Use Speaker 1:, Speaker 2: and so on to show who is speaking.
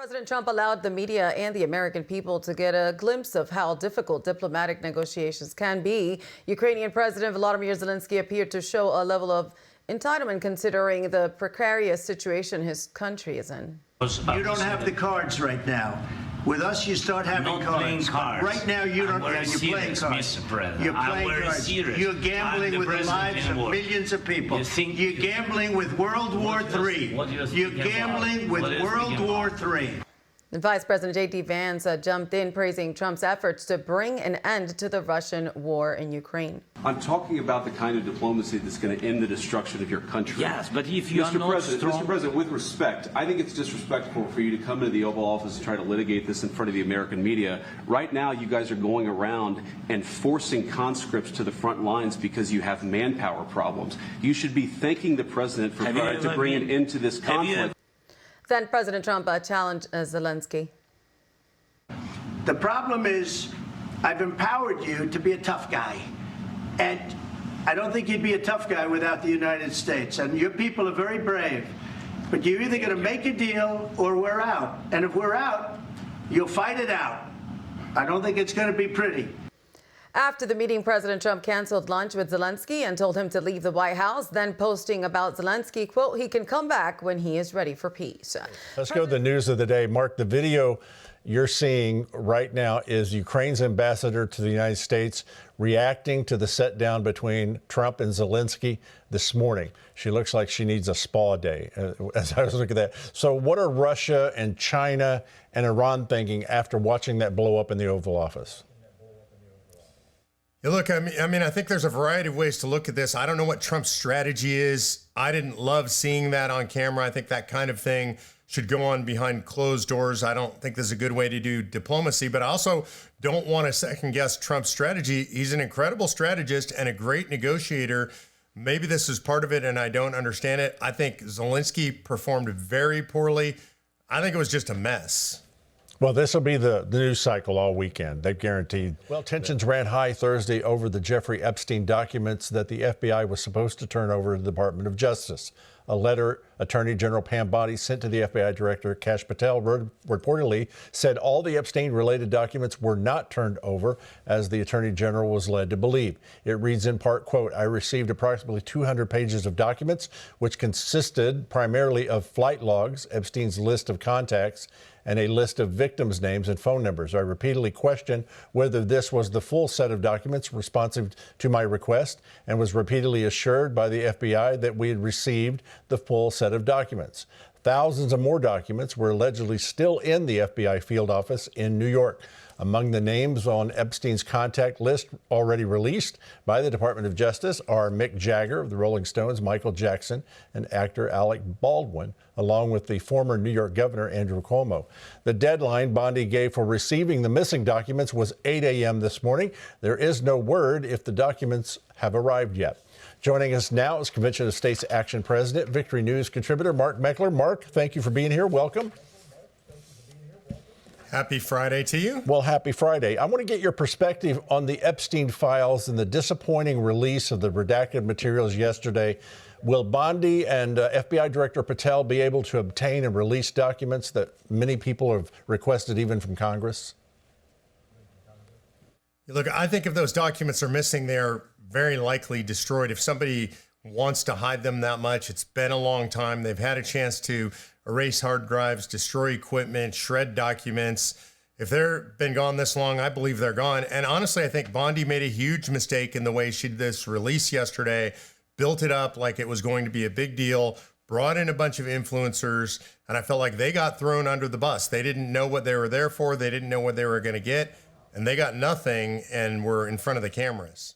Speaker 1: President Trump allowed the media and the American people to get a glimpse of how difficult diplomatic negotiations can be. Ukrainian President Volodymyr Zelenskyy appeared to show a level of entitlement considering the precarious situation his country is in.
Speaker 2: You don't have the cards right now. With us, you start having cards. Right now, you don't. Yeah, you're playing cards. You're playing cards. You're gambling with the lives of millions of people. You're gambling with World War III. You're gambling with World War III.
Speaker 1: And Vice President J.D. Vance jumped in praising Trump's efforts to bring an end to the Russian war in Ukraine.
Speaker 3: I'm talking about the kind of diplomacy that's going to end the destruction of your country.
Speaker 4: Yes, but if you are not strong...
Speaker 3: Mr. President, with respect, I think it's disrespectful for you to come into the Oval Office and try to litigate this in front of the American media. Right now, you guys are going around and forcing conscripts to the front lines because you have manpower problems. You should be thanking the President for trying to bring an end to this conflict.
Speaker 1: Then President Trump challenged Zelenskyy.
Speaker 2: The problem is, I've empowered you to be a tough guy. And I don't think you'd be a tough guy without the United States. And your people are very brave. But you're either going to make a deal or we're out. And if we're out, you'll fight it out. I don't think it's going to be pretty.
Speaker 1: After the meeting, President Trump canceled lunch with Zelenskyy and told him to leave the White House, then posting about Zelenskyy, quote, he can come back when he is ready for peace.
Speaker 5: Let's go to the news of the day. Mark, the video you're seeing right now is Ukraine's ambassador to the United States reacting to the sit down between Trump and Zelenskyy this morning. She looks like she needs a spa day as I was looking at that. So what are Russia and China and Iran thinking after watching that blow up in the Oval Office?
Speaker 6: Yeah, look, I mean, I think there's a variety of ways to look at this. I don't know what Trump's strategy is. I didn't love seeing that on camera. I think that kind of thing should go on behind closed doors. I don't think this is a good way to do diplomacy, but I also don't want to second guess Trump's strategy. He's an incredible strategist and a great negotiator. Maybe this is part of it and I don't understand it. I think Zelenskyy performed very poorly. I think it was just a mess.
Speaker 5: Well, this will be the news cycle all weekend. They've guaranteed. Well, tensions ran high Thursday over the Jeffrey Epstein documents that the FBI was supposed to turn over to the Department of Justice. A letter Attorney General Pam Bondi sent to the FBI Director Kash Patel reportedly said all the Epstein-related documents were not turned over, as the Attorney General was led to believe. It reads in part, quote, I received approximately 200 pages of documents, which consisted primarily of flight logs, Epstein's list of contacts, and a list of victims' names and phone numbers. I repeatedly questioned whether this was the full set of documents responsive to my request and was repeatedly assured by the FBI that we had received the full set of documents. Thousands of more documents were allegedly still in the FBI field office in New York. Among the names on Epstein's contact list already released by the Department of Justice are Mick Jagger of the Rolling Stones, Michael Jackson, and actor Alec Baldwin, along with the former New York Governor Andrew Cuomo. The deadline Bondi gave for receiving the missing documents was 8 a.m. this morning. There is no word if the documents have arrived yet. Joining us now is Convention of States Action President, Victory News contributor Mark Meckler. Mark, thank you for being here. Welcome.
Speaker 6: Happy Friday to you.
Speaker 5: Well, happy Friday. I want to get your perspective on the Epstein files and the disappointing release of the redacted materials yesterday. Will Bondi and FBI Director Patel be able to obtain and release documents that many people have requested even from Congress?
Speaker 6: Look, I think if those documents are missing, they're very likely destroyed. If somebody wants to hide them that much, it's been a long time. They've had a chance to erase hard drives, destroy equipment, shred documents. If they've been gone this long, I believe they're gone. And honestly, I think Bondi made a huge mistake in the way she did this release yesterday, built it up like it was going to be a big deal, brought in a bunch of influencers, and I felt like they got thrown under the bus. They didn't know what they were there for. They didn't know what they were going to get, and they got nothing and were in front of the cameras.